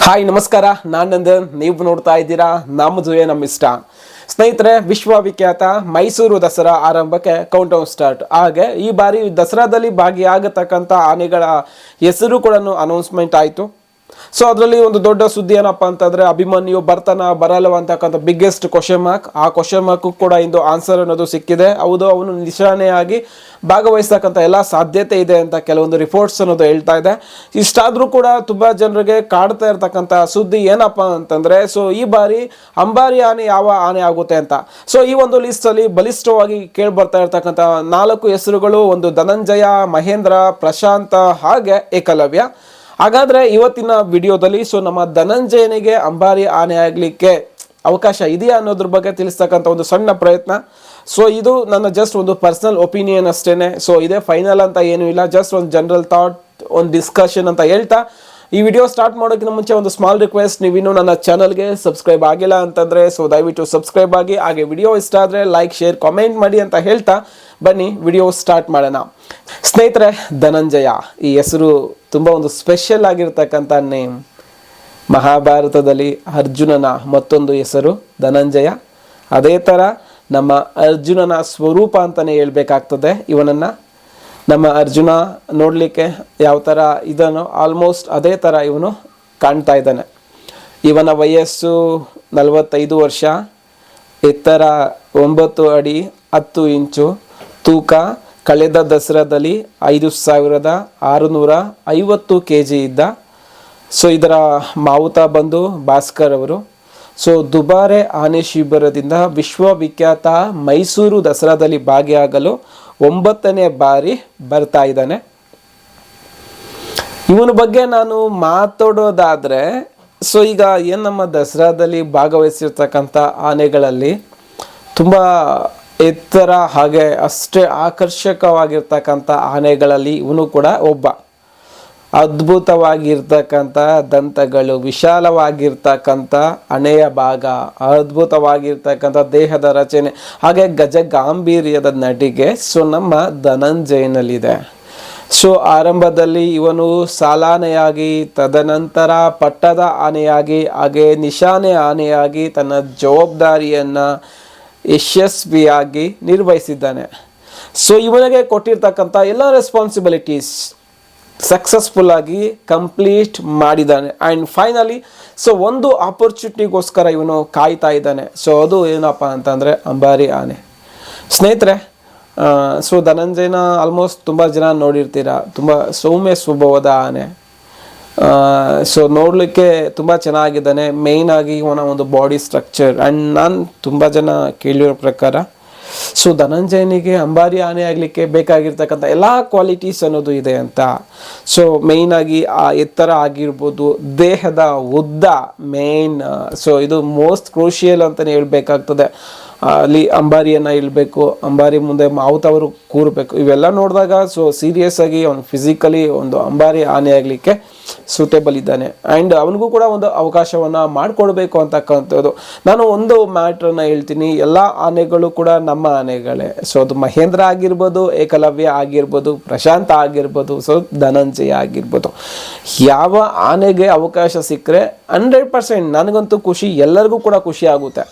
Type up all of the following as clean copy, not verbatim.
Hi ನಮಸ್ಕಾರ, ನಾನು ನಂದನ್. ನೀವು ನೋಡ್ತಾ ಇದ್ದೀರಾ ನಮ್ಮ ಜೊತೆ ನಮ್ಮ ಇಷ್ಟ. ಸ್ನೇಹಿತರೆ, ವಿಶ್ವವಿಖ್ಯಾತ ಮೈಸೂರು ದಸರಾ ಆರಂಭಕ್ಕೆ ಕೌಂಟ್ ಡೌನ್ ಸ್ಟಾರ್ಟ್. ಹಾಗೆ ಈ ಬಾರಿ ದಸರಾದಲ್ಲಿ ಭಾಗಿಯಾಗತಕ್ಕಂಥ ಆನೆಗಳ ಹೆಸರು ಕೂಡ ಅನೌನ್ಸ್ಮೆಂಟ್ ಆಯಿತು. ಸೊ ಅದರಲ್ಲಿ ಒಂದು ದೊಡ್ಡ ಸುದ್ದಿ ಏನಪ್ಪ ಅಂತಂದರೆ, ಅಭಿಮನ್ಯು ಬರ್ತಾನ ಬರಲ್ವ ಅಂತಕ್ಕಂಥ ಬಿಗ್ಗೆಸ್ಟ್ ಕ್ವಶನ್ ಮಾರ್ಕ್. ಆ ಕ್ವಶನ್ ಮಾರ್ಕ್ ಕೂಡ ಇಂದು ಆನ್ಸರ್ ಅನ್ನೋದು ಸಿಕ್ಕಿದೆ. ಹೌದು, ಅವನು ನಿಶಾನೆಯಾಗಿ ಭಾಗವಹಿಸ್ತಕ್ಕಂಥ ಎಲ್ಲ ಸಾಧ್ಯತೆ ಇದೆ ಅಂತ ಕೆಲವೊಂದು ರಿಪೋರ್ಟ್ಸ್ ಅನ್ನೋದು ಹೇಳ್ತಾ ಇದೆ. ಇಷ್ಟಾದರೂ ಕೂಡ ತುಂಬ ಜನರಿಗೆ ಕಾಡ್ತಾ ಇರ್ತಕ್ಕಂಥ ಸುದ್ದಿ ಏನಪ್ಪ ಅಂತಂದರೆ, ಸೊ ಈ ಬಾರಿ ಅಂಬಾರಿ ಆನೆ ಯಾವ ಆನೆ ಆಗುತ್ತೆ ಅಂತ. ಸೊ ಈ ಒಂದು ಲಿಸ್ಟಲ್ಲಿ ಬಲಿಷ್ಠವಾಗಿ ಕೇಳಿ ಬರ್ತಾ ಇರ್ತಕ್ಕಂಥ 4 ಹೆಸರುಗಳು, ಒಂದು ಧನಂಜಯ, ಮಹೇಂದ್ರ, ಪ್ರಶಾಂತ ಹಾಗೆ ಏಕಲವ್ಯ. ಹಾಗಾದರೆ ಇವತ್ತಿನ ವಿಡಿಯೋದಲ್ಲಿ ಸೊ ನಮ್ಮ ಧನಂಜಯನಿಗೆ ಅಂಬಾರಿ ಆನೆ ಆಗಲಿಕ್ಕೆ ಅವಕಾಶ ಇದೆಯಾ ಅನ್ನೋದ್ರ ಬಗ್ಗೆ ತಿಳಿಸ್ತಕ್ಕಂಥ ಒಂದು ಸಣ್ಣ ಪ್ರಯತ್ನ. ಸೊ ಇದು ನನ್ನ ಜಸ್ಟ್ ಒಂದು ಪರ್ಸನಲ್ ಒಪಿನಿಯನ್ ಅಷ್ಟೇ. ಸೊ ಇದೇ ಫೈನಲ್ ಅಂತ ಏನೂ ಇಲ್ಲ, ಜಸ್ಟ್ ಒಂದು ಜನರಲ್ ಥಾಟ್, ಒಂದು ಡಿಸ್ಕಷನ್ ಅಂತ ಹೇಳ್ತಾ ಈ ವಿಡಿಯೋ ಸ್ಟಾರ್ಟ್ ಮಾಡೋಕ್ಕಿಂತ ಮುಂಚೆ ಒಂದು ಸ್ಮಾಲ್ ರಿಕ್ವೆಸ್ಟ್, ನೀವಿನ್ನೂ ನನ್ನ ಚಾನಲ್ಗೆ ಸಬ್ಸ್ಕ್ರೈಬ್ ಆಗಿಲ್ಲ ಅಂತಂದರೆ ಸೊ ದಯವಿಟ್ಟು ಸಬ್ಸ್ಕ್ರೈಬ್ ಆಗಿ. ಹಾಗೆ ವಿಡಿಯೋ ಇಷ್ಟ ಆದರೆ ಲೈಕ್, ಶೇರ್, ಕಾಮೆಂಟ್ ಮಾಡಿ ಅಂತ ಹೇಳ್ತಾ ಬನ್ನಿ ವಿಡಿಯೋ ಸ್ಟಾರ್ಟ್ ಮಾಡೋಣ. ಸ್ನೇಹಿತರೆ, ಧನಂಜಯ ಈ ಹೆಸರು ತುಂಬ ಒಂದು ಸ್ಪೆಷಲ್ ಆಗಿರ್ತಕ್ಕಂಥ ನೇಮ್. ಮಹಾಭಾರತದಲ್ಲಿ ಅರ್ಜುನನ ಮತ್ತೊಂದು ಹೆಸರು ಧನಂಜಯ. ಅದೇ ಥರ ನಮ್ಮ ಅರ್ಜುನನ ಸ್ವರೂಪ ಅಂತಲೇ ಹೇಳ್ಬೇಕಾಗ್ತದೆ ಇವನನ್ನು. ನಮ್ಮ ಅರ್ಜುನ ನೋಡಲಿಕ್ಕೆ ಯಾವ ಥರ ಇದನ್ನು ಆಲ್ಮೋಸ್ಟ್ ಅದೇ ಥರ ಇವನು ಕಾಣ್ತಾ ಇದ್ದಾನೆ. ಇವನ ವಯಸ್ಸು 45 ವರ್ಷ, ಎತ್ತರ 9 ಅಡಿ 10 ಇಂಚು, ತೂಕ ಕಳೆದ ದಸರಾದಲ್ಲಿ 5650 kg ಇದ್ದ. ಸೊ ಇದರ ಮಾವುತ ಬಂದು ಭಾಸ್ಕರ್ ಅವರು. ಸೊ ದುಬಾರೆ ಆನೆ ಶಿಬಿರದಿಂದ ವಿಶ್ವವಿಖ್ಯಾತ ಮೈಸೂರು ದಸರಾದಲ್ಲಿ ಭಾಗಿಯಾಗಲು 9ನೇ ಬಾರಿ ಬರ್ತಾ ಇದ್ದಾನೆ. ಇವನ ಬಗ್ಗೆ ನಾನು ಮಾತಾಡೋದಾದರೆ, ಸೊ ಈಗ ಏನು ನಮ್ಮ ದಸರಾದಲ್ಲಿ ಭಾಗವಹಿಸಿರ್ತಕ್ಕಂಥ ಆನೆಗಳಲ್ಲಿ ತುಂಬ ಎತ್ತರ ಹಾಗೆ ಅಷ್ಟೇ ಆಕರ್ಷಕವಾಗಿರ್ತಕ್ಕಂಥ ಆನೆಗಳಲ್ಲಿ ಇವನು ಕೂಡ ಒಬ್ಬ. ಅದ್ಭುತವಾಗಿರ್ತಕ್ಕಂಥ ದಂತಗಳು, ವಿಶಾಲವಾಗಿರ್ತಕ್ಕಂಥ ಹಣೆಯ ಭಾಗ, ಅದ್ಭುತವಾಗಿರ್ತಕ್ಕಂಥ ದೇಹದ ರಚನೆ, ಹಾಗೆ ಗಜಗಾಂಭೀರ್ಯದ ನಡಿಗೆ ಸೊ ನಮ್ಮ ಧನಂಜಯನಲ್ಲಿದೆ. ಸೊ ಆರಂಭದಲ್ಲಿ ಇವನು ಸಾಲಾನೆಯಾಗಿ, ತದನಂತರ ಪಟ್ಟದ ಆನೆಯಾಗಿ, ಹಾಗೆ ನಿಶಾನೆ ಆನೆಯಾಗಿ ತನ್ನ ಜವಾಬ್ದಾರಿಯನ್ನು ಯಶಸ್ವಿಯಾಗಿ ನಿರ್ವಹಿಸಿದ್ದಾನೆ. ಸೊ ಇವನಿಗೆ ಕೊಟ್ಟಿರ್ತಕ್ಕಂಥ ಎಲ್ಲ ರೆಸ್ಪಾನ್ಸಿಬಿಲಿಟೀಸ್ ಸಕ್ಸಸ್ಫುಲ್ ಆಗಿ ಕಂಪ್ಲೀಟ್ ಮಾಡಿದ್ದಾನೆ. ಆ್ಯಂಡ್ ಫೈನಲಿ ಸೊ ಒಂದು ಆಪರ್ಚುನಿಟಿಗೋಸ್ಕರ ಇವನು ಕಾಯ್ತಾ ಇದ್ದಾನೆ. ಸೊ ಅದು ಏನಪ್ಪ ಅಂತಂದರೆ ಅಂಬಾರಿ ಆನೆ. ಸ್ನೇಹಿತರೆ, ಸೊ ಧನಂಜಯನ ಆಲ್ಮೋಸ್ಟ್ ತುಂಬ ಜನ ನೋಡಿರ್ತೀರ. ತುಂಬ ಸೌಮ್ಯ ಸ್ವಭಾವದ ಆನೆ. ಸೊ ನೋಡಲಿಕ್ಕೆ ತುಂಬ ಚೆನ್ನಾಗಿದ್ದಾನೆ. ಮೇಯ್ನಾಗಿ ಇವನ ಒಂದು ಬಾಡಿ ಸ್ಟ್ರಕ್ಚರ್. ಆ್ಯಂಡ್ ನಾನು ತುಂಬ ಜನ ಕೇಳಿರೋ ಪ್ರಕಾರ ಸೊ ಧನಂಜಯನಿಗೆ ಅಂಬಾರಿ ಆನೆ ಆಗಲಿಕ್ಕೆ ಬೇಕಾಗಿರ್ತಕ್ಕಂಥ ಎಲ್ಲ ಕ್ವಾಲಿಟೀಸ್ ಅನ್ನೋದು ಇದೆ ಅಂತ. ಸೊ ಮೇಯ್ನಾಗಿ ಆ ಎತ್ತರ ಆಗಿರ್ಬೋದು, ದೇಹದ ಉದ್ದ ಮೇಯ್ನ್. ಸೊ ಇದು ಮೋಸ್ಟ್ ಕ್ರೂಷಿಯಲ್ ಅಂತಲೇ ಹೇಳ್ಬೇಕಾಗ್ತದೆ. ಅಲ್ಲಿ ಅಂಬಾರಿಯನ್ನು ಇಡಬೇಕು, ಅಂಬಾರಿ ಮುಂದೆ ಮಾವುತವರು ಕೂರಬೇಕು. ಇವೆಲ್ಲ ನೋಡಿದಾಗ ಸೊ ಸೀರಿಯಸ್ ಆಗಿ ಅವನು ಫಿಸಿಕಲಿ ಒಂದು ಅಂಬಾರಿ ಆನೆ ಆಗಲಿಕ್ಕೆ ಸೂಟೇಬಲ್ ಇದ್ದಾನೆ. ಆ್ಯಂಡ್ ಅವನಿಗೂ ಕೂಡ ಒಂದು ಅವಕಾಶವನ್ನು ಮಾಡಿಕೊಡ್ಬೇಕು ಅಂತಕ್ಕಂಥದ್ದು. ನಾನು ಒಂದು ಮ್ಯಾಟ್ರನ್ನ ಹೇಳ್ತೀನಿ, ಎಲ್ಲ ಆನೆಗಳು ಕೂಡ ನಮ್ಮ ಆನೆಗಳೇ. ಸೊ ಅದು ಮಹೇಂದ್ರ ಆಗಿರ್ಬೋದು, ಏಕಲವ್ಯ ಆಗಿರ್ಬೋದು, ಪ್ರಶಾಂತ ಆಗಿರ್ಬೋದು, ಸೊ ಧನಂಜಯ ಆಗಿರ್ಬೋದು. ಯಾವ ಆನೆಗೆ ಅವಕಾಶ ಸಿಕ್ಕರೆ 100% ನನಗಂತೂ ಖುಷಿ, ಎಲ್ಲರಿಗೂ ಕೂಡ ಖುಷಿ ಆಗುತ್ತೆ.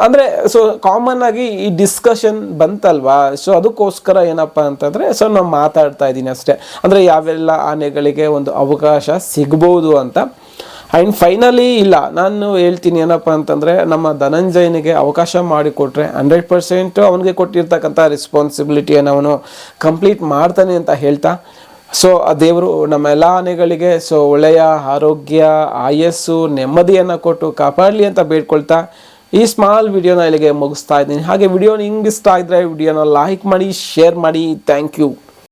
ಅಂದರೆ ಸೊ ಕಾಮನ್ ಆಗಿ ಈ ಡಿಸ್ಕಷನ್ ಬಂತಲ್ವಾ, ಸೊ ಅದಕ್ಕೋಸ್ಕರ ಏನಪ್ಪ ಅಂತಂದರೆ ಸೊ ನಾನು ಮಾತಾಡ್ತಾ ಇದ್ದೀನಿ ಅಷ್ಟೇ. ಅಂದರೆ ಯಾವೆಲ್ಲ ಆನೆಗಳಿಗೆ ಒಂದು ಅವಕಾಶ ಸಿಗ್ಬೋದು ಅಂತ. ಆ್ಯಂಡ್ ಫೈನಲಿ ಇಲ್ಲ, ನಾನು ಹೇಳ್ತೀನಿ ಏನಪ್ಪ ಅಂತಂದರೆ, ನಮ್ಮ ಧನಂಜಯನಿಗೆ ಅವಕಾಶ ಮಾಡಿಕೊಟ್ರೆ 100% ಅವನಿಗೆ ಕೊಟ್ಟಿರ್ತಕ್ಕಂಥ ರೆಸ್ಪಾನ್ಸಿಬಿಲಿಟಿಯನ್ನು ಅವನು ಕಂಪ್ಲೀಟ್ ಮಾಡ್ತಾನೆ ಅಂತ ಹೇಳ್ತಾ, ಸೊ ಆ ದೇವರು ನಮ್ಮ ಎಲ್ಲ ಆನೆಗಳಿಗೆ ಸೊ ಒಳ್ಳೆಯ ಆರೋಗ್ಯ, ಆಯಸ್ಸು, ನೆಮ್ಮದಿಯನ್ನು ಕೊಟ್ಟು ಕಾಪಾಡಲಿ ಅಂತ ಬೇಡ್ಕೊಳ್ತಾ ಈ ಸ್ಮಾಲ್ ವಿಡಿಯೋನ ಇಲ್ಲಿಗೆ ಮುಗಿಸ್ತಾ ಇದ್ದೀನಿ. ಹಾಗೆ ವಿಡಿಯೋನ ಹಿಂಗೆ ಇಷ್ಟ ಇದ್ದರೆ ವಿಡಿಯೋನ ಲೈಕ್ ಮಾಡಿ, ಶೇರ್ ಮಾಡಿ. Thank you.